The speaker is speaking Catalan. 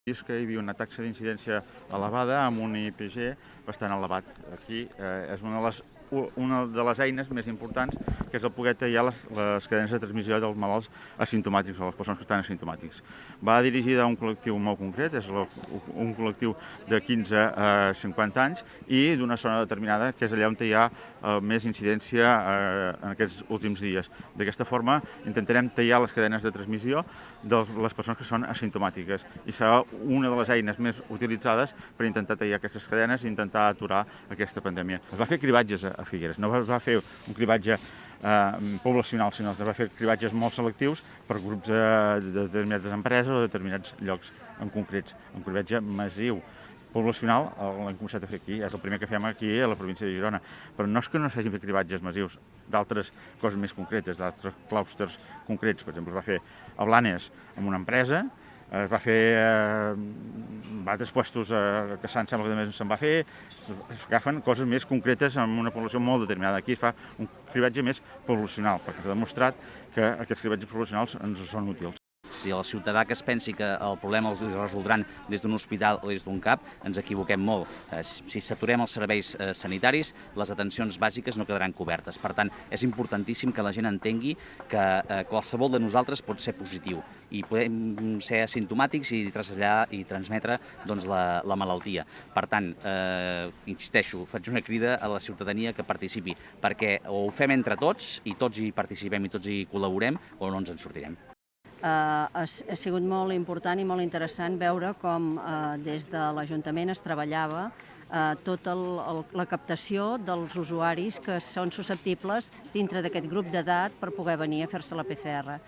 És que hi havia una taxa d'incidència elevada amb un IPG bastant elevat. Aquí és una de les eines més importants, que és el poder tallar les cadenes de transmissió dels malalts asimptomàtics o les persones que estan asimptomàtics. Va dirigida a un col·lectiu molt concret, és un col·lectiu de 15 a 50 anys i d'una zona determinada, que és allà on hi ha més incidència en aquests últims dies. D'aquesta forma intentarem tallar les cadenes de transmissió de les persones que són asimptomàtiques i serà una de les eines més utilitzades per intentar tallar aquestes cadenes i intentar aturar aquesta pandèmia. Es va fer cribatges a Figueres, no es va fer un cribatge poblacional, sinó que es va fer cribatges molt selectius per grups de determinades empreses o determinats llocs en concrets, un cribatge massiu. Poblacional l'hem començat a fer aquí, és el primer que fem aquí a la província de Girona, però no és que no s'hagin fet cribatges massius d'altres coses més concretes, d'altres clústers concrets. Per exemple, es va fer a Blanes amb una empresa, es va fer altres puestos que sembla que també se'n va fer, es agafen coses més concretes amb una població molt determinada. Aquí es fa un cribatge més poblacional, perquè s'ha demostrat que aquests cribatges poblacionals ens són útils. Si el ciutadà que es pensi que el problema els resoldran des d'un hospital o des d'un CAP, ens equivoquem molt. Si saturem els serveis sanitaris, les atencions bàsiques no quedaran cobertes. Per tant, és importantíssim que la gent entengui que qualsevol de nosaltres pot ser positiu i podem ser asimptomàtics i traslladar i transmetre la malaltia. Per tant, insisteixo, faig una crida a la ciutadania que participi, perquè o ho fem entre tots i tots hi participem i tots hi col·laborem o no ens en sortirem. Ha sigut molt important i molt interessant veure com des de l'Ajuntament es treballava tota la captació dels usuaris que són susceptibles dintre d'aquest grup d'edat per poder venir a fer-se la PCR.